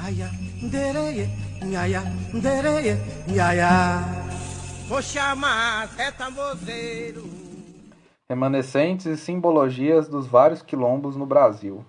Aya, ndereye, nhaia, ndereye, nhaia. Vou chamar Zé Tambozeiro. Remanescentes e simbologias dos vários quilombos no Brasil.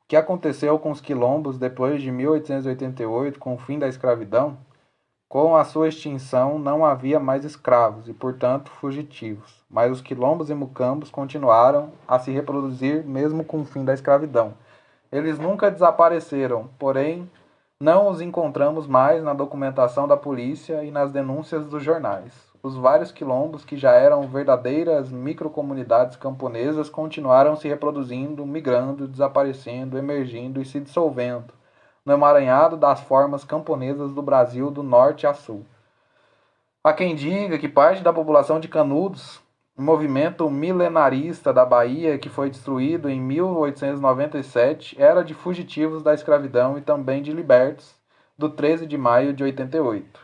O que aconteceu com os quilombos depois de 1888, com o fim da escravidão? Com a sua extinção, não havia mais escravos e, portanto, fugitivos, mas os quilombos e mucambos continuaram a se reproduzir mesmo com o fim da escravidão. Eles nunca desapareceram, porém, não os encontramos mais na documentação da polícia e nas denúncias dos jornais. Os vários quilombos, que já eram verdadeiras microcomunidades camponesas, continuaram se reproduzindo, migrando, desaparecendo, emergindo e se dissolvendo no emaranhado das formas camponesas do Brasil do norte a sul. Há quem diga que parte da população de Canudos, um movimento milenarista da Bahia que foi destruído em 1897, era de fugitivos da escravidão e também de libertos do 13 de maio de 88.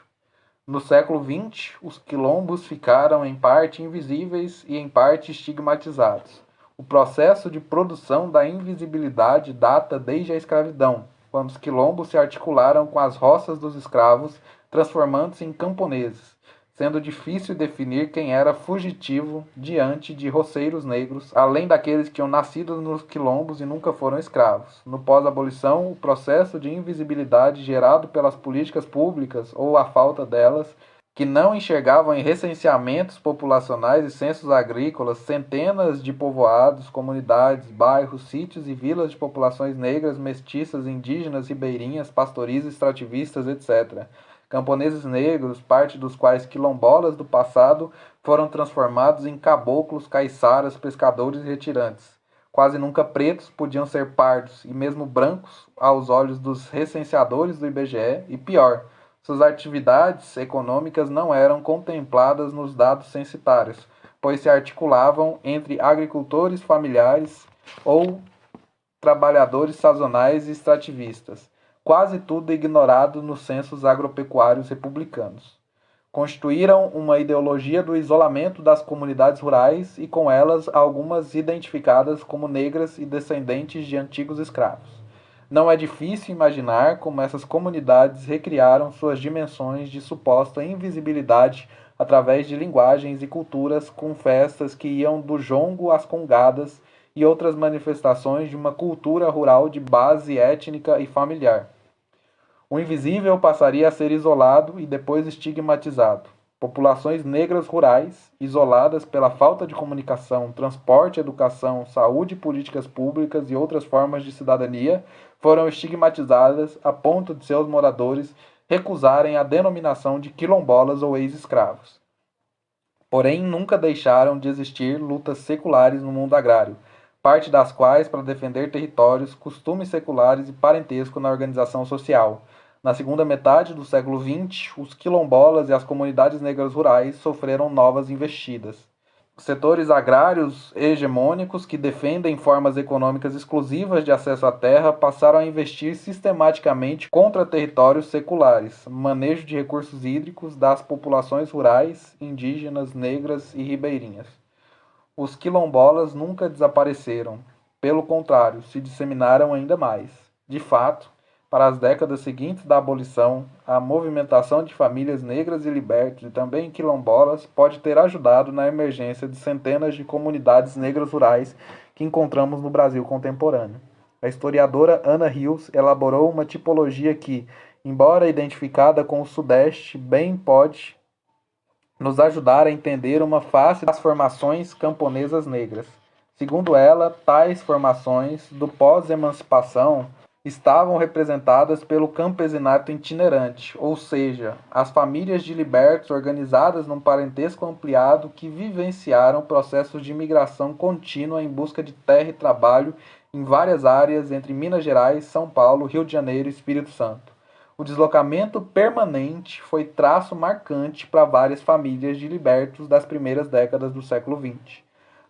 No século XX, os quilombos ficaram em parte invisíveis e em parte estigmatizados. O processo de produção da invisibilidade data desde a escravidão, quando os quilombos se articularam com as roças dos escravos, transformando-se em camponeses, sendo difícil definir quem era fugitivo diante de roceiros negros, além daqueles que tinham nascido nos quilombos e nunca foram escravos. No pós-abolição, o processo de invisibilidade gerado pelas políticas públicas ou a falta delas, que não enxergavam em recenseamentos populacionais e censos agrícolas centenas de povoados, comunidades, bairros, sítios e vilas de populações negras, mestiças, indígenas, ribeirinhas, pastoris, extrativistas, etc. Camponeses negros, parte dos quais quilombolas do passado, foram transformados em caboclos, caiçaras, pescadores e retirantes. Quase nunca pretos podiam ser pardos e mesmo brancos aos olhos dos recenseadores do IBGE, e pior, suas atividades econômicas não eram contempladas nos dados censitários, pois se articulavam entre agricultores familiares ou trabalhadores sazonais e extrativistas, quase tudo ignorado nos censos agropecuários republicanos. Constituíram uma ideologia do isolamento das comunidades rurais e com elas algumas identificadas como negras e descendentes de antigos escravos. Não é difícil imaginar como essas comunidades recriaram suas dimensões de suposta invisibilidade através de linguagens e culturas com festas que iam do jongo às congadas e outras manifestações de uma cultura rural de base étnica e familiar. O invisível passaria a ser isolado e depois estigmatizado. Populações negras rurais, isoladas pela falta de comunicação, transporte, educação, saúde, políticas públicas e outras formas de cidadania, foram estigmatizadas a ponto de seus moradores recusarem a denominação de quilombolas ou ex-escravos. Porém, nunca deixaram de existir lutas seculares no mundo agrário, parte das quais para defender territórios, costumes seculares e parentesco na organização social. Na segunda metade do século XX, os quilombolas e as comunidades negras rurais sofreram novas investidas. Setores agrários hegemônicos que defendem formas econômicas exclusivas de acesso à terra passaram a investir sistematicamente contra territórios seculares, manejo de recursos hídricos das populações rurais, indígenas, negras e ribeirinhas. Os quilombolas nunca desapareceram, pelo contrário, se disseminaram ainda mais. De fato, para as décadas seguintes da abolição, a movimentação de famílias negras e libertas e também quilombolas pode ter ajudado na emergência de centenas de comunidades negras rurais que encontramos no Brasil contemporâneo. A historiadora Ana Rios elaborou uma tipologia que, embora identificada com o Sudeste, bem pode nos ajudar a entender uma face das formações camponesas negras. Segundo ela, tais formações do pós-emancipação estavam representadas pelo campesinato itinerante, ou seja, as famílias de libertos organizadas num parentesco ampliado que vivenciaram processos de migração contínua em busca de terra e trabalho em várias áreas entre Minas Gerais, São Paulo, Rio de Janeiro e Espírito Santo. O deslocamento permanente foi traço marcante para várias famílias de libertos das primeiras décadas do século XX.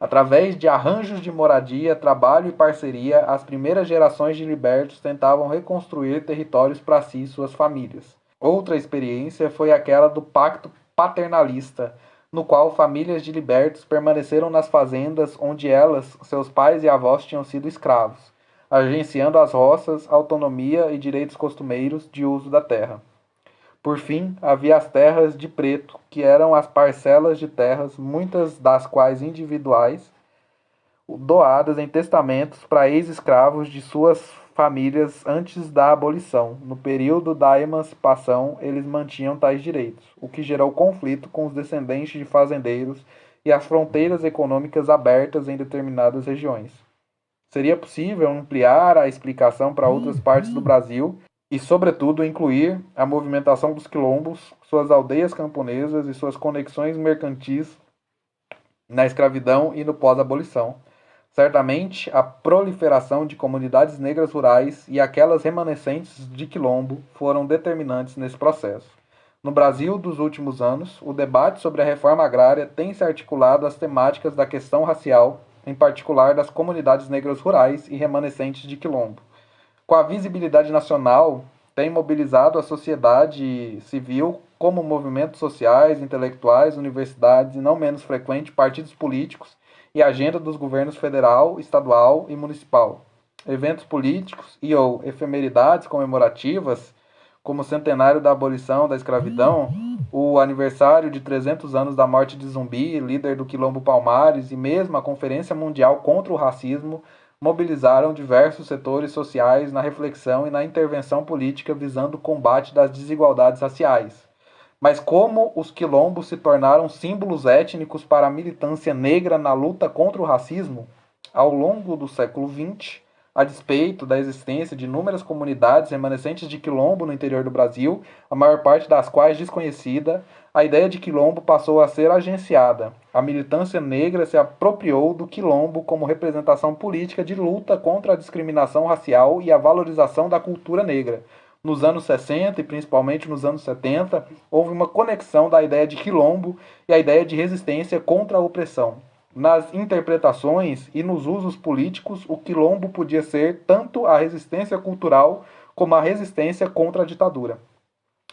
Através de arranjos de moradia, trabalho e parceria, as primeiras gerações de libertos tentavam reconstruir territórios para si e suas famílias. Outra experiência foi aquela do pacto paternalista, no qual famílias de libertos permaneceram nas fazendas onde elas, seus pais e avós tinham sido escravos. agenciando as roças, autonomia e direitos costumeiros de uso da terra. Por fim, havia as terras de preto, que eram as parcelas de terras, muitas das quais individuais, doadas em testamentos para ex-escravos de suas famílias antes da abolição. No período da emancipação, eles mantinham tais direitos, o que gerou conflito com os descendentes de fazendeiros e as fronteiras econômicas abertas em determinadas regiões. Seria possível ampliar a explicação para outras partes do Brasil e, sobretudo, incluir a movimentação dos quilombos, suas aldeias camponesas e suas conexões mercantis na escravidão e no pós-abolição. Certamente, a proliferação de comunidades negras rurais e aquelas remanescentes de quilombo foram determinantes nesse processo. No Brasil dos últimos anos, o debate sobre a reforma agrária tem se articulado às temáticas da questão racial, em particular das comunidades negras rurais e remanescentes de quilombo. Com a visibilidade nacional, tem mobilizado a sociedade civil como movimentos sociais, intelectuais, universidades e, não menos frequente, partidos políticos e agenda dos governos federal, estadual e municipal. Eventos políticos e ou efemeridades comemorativas, como o centenário da abolição da escravidão, o aniversário de 300 anos da morte de Zumbi, líder do Quilombo Palmares, e mesmo a Conferência Mundial contra o Racismo, mobilizaram diversos setores sociais na reflexão e na intervenção política visando o combate das desigualdades raciais. Mas como os quilombos se tornaram símbolos étnicos para a militância negra na luta contra o racismo, ao longo do século XX, a despeito da existência de inúmeras comunidades remanescentes de quilombo no interior do Brasil, a maior parte das quais desconhecida, a ideia de quilombo passou a ser agenciada. A militância negra se apropriou do quilombo como representação política de luta contra a discriminação racial e a valorização da cultura negra. Nos anos 60 e principalmente nos anos 70, houve uma conexão da ideia de quilombo e a ideia de resistência contra a opressão. Nas interpretações e nos usos políticos, o quilombo podia ser tanto a resistência cultural como a resistência contra a ditadura.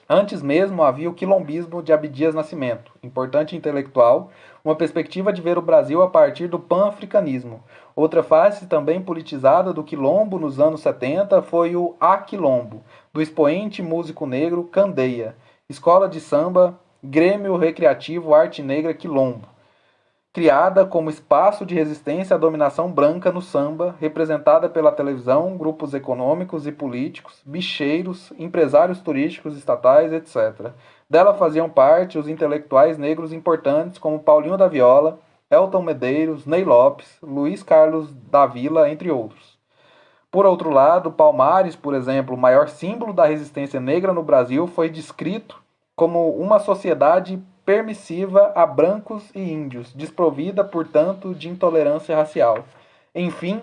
Antes mesmo havia o quilombismo de Abdias Nascimento, importante intelectual, uma perspectiva de ver o Brasil a partir do pan-africanismo. Outra face também politizada do quilombo nos anos 70 foi o Aquilombo, do expoente músico negro Candeia, escola de samba, Grêmio Recreativo Arte Negra Quilombo, criada como espaço de resistência à dominação branca no samba, representada pela televisão, grupos econômicos e políticos, bicheiros, empresários turísticos estatais, etc. Dela faziam parte os intelectuais negros importantes como Paulinho da Viola, Elton Medeiros, Ney Lopes, Luiz Carlos da Vila, entre outros. Por outro lado, Palmares, por exemplo, o maior símbolo da resistência negra no Brasil, foi descrito como uma sociedade permissiva a brancos e índios, desprovida, portanto, de intolerância racial. Enfim,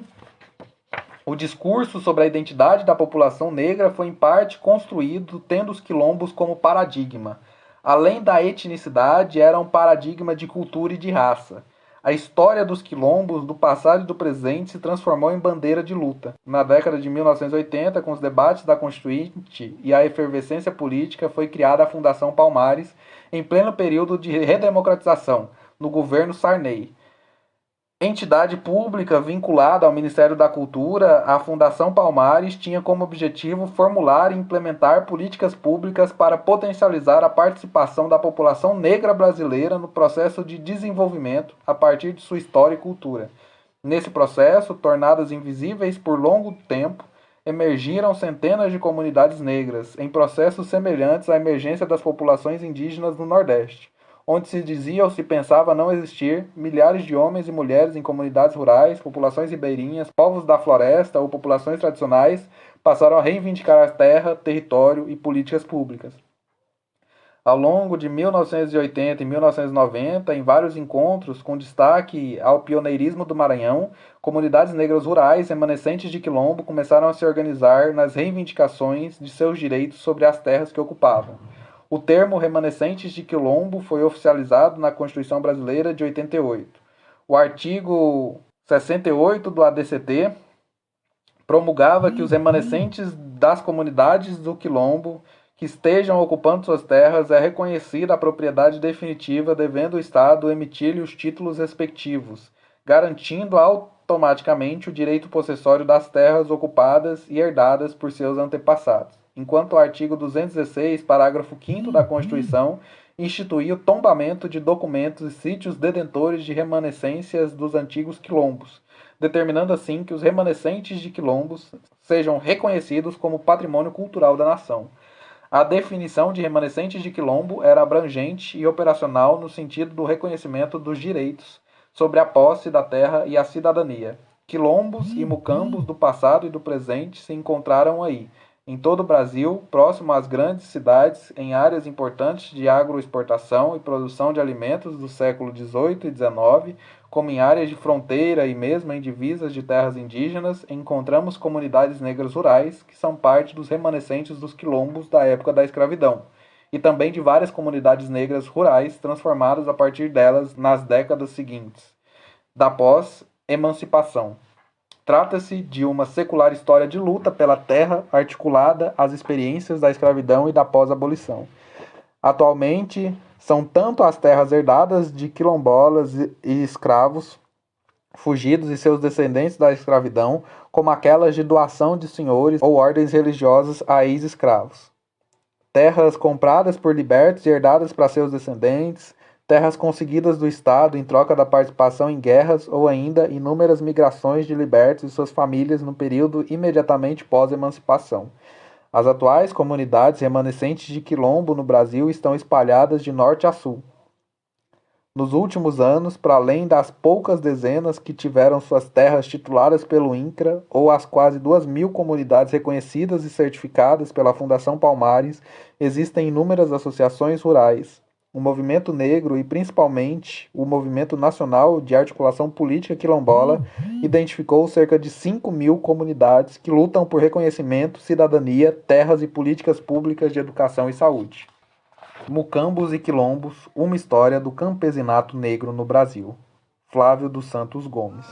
o discurso sobre a identidade da população negra foi em parte construído tendo os quilombos como paradigma. Além da etnicidade, era um paradigma de cultura e de raça. A história dos quilombos, do passado e do presente, se transformou em bandeira de luta. Na década de 1980, com os debates da Constituinte e a efervescência política, foi criada a Fundação Palmares, em pleno período de redemocratização, no governo Sarney. Entidade pública vinculada ao Ministério da Cultura, a Fundação Palmares tinha como objetivo formular e implementar políticas públicas para potencializar a participação da população negra brasileira no processo de desenvolvimento a partir de sua história e cultura. Nesse processo, tornadas invisíveis por longo tempo, emergiram centenas de comunidades negras, em processos semelhantes à emergência das populações indígenas no Nordeste, onde se dizia ou se pensava não existir milhares de homens e mulheres em comunidades rurais, populações ribeirinhas, povos da floresta ou populações tradicionais passaram a reivindicar a terra, território e políticas públicas. Ao longo de 1980 e 1990, em vários encontros, com destaque ao pioneirismo do Maranhão, comunidades negras rurais remanescentes de quilombo começaram a se organizar nas reivindicações de seus direitos sobre as terras que ocupavam. O termo remanescentes de quilombo foi oficializado na Constituição Brasileira de 88. O artigo 68 do ADCT promulgava que os remanescentes das comunidades do quilombo que estejam ocupando suas terras é reconhecida a propriedade definitiva, devendo o Estado emitir-lhe os títulos respectivos, garantindo a automaticamente o direito possessório das terras ocupadas e herdadas por seus antepassados, enquanto o artigo 216, parágrafo 5º da Constituição, instituía o tombamento de documentos e sítios detentores de remanescências dos antigos quilombos, determinando assim que os remanescentes de quilombos sejam reconhecidos como patrimônio cultural da nação. A definição de remanescentes de quilombo era abrangente e operacional no sentido do reconhecimento dos direitos sobre a posse da terra e a cidadania. Quilombos e mucambos do passado e do presente se encontraram aí, em todo o Brasil, próximo às grandes cidades, em áreas importantes de agroexportação e produção de alimentos do século XVIII e XIX, como em áreas de fronteira e mesmo em divisas de terras indígenas, encontramos comunidades negras rurais, que são parte dos remanescentes dos quilombos da época da escravidão, e também de várias comunidades negras rurais transformadas a partir delas nas décadas seguintes, da pós-emancipação. Trata-se de uma secular história de luta pela terra articulada às experiências da escravidão e da pós-abolição. Atualmente, são tanto as terras herdadas de quilombolas e escravos fugidos e seus descendentes da escravidão, como aquelas de doação de senhores ou ordens religiosas a ex-escravos. Terras compradas por libertos e herdadas para seus descendentes, terras conseguidas do Estado em troca da participação em guerras ou ainda inúmeras migrações de libertos e suas famílias no período imediatamente pós-emancipação. As atuais comunidades remanescentes de quilombo no Brasil estão espalhadas de norte a sul. Nos últimos anos, para além das poucas dezenas que tiveram suas terras tituladas pelo INCRA ou as quase 2.000 comunidades reconhecidas e certificadas pela Fundação Palmares, existem inúmeras associações rurais. O movimento negro e principalmente o movimento nacional de articulação política quilombola identificou cerca de 5.000 comunidades que lutam por reconhecimento, cidadania, terras e políticas públicas de educação e saúde. Mucambos e quilombos, uma história do campesinato negro no Brasil. Flávio dos Santos Gomes.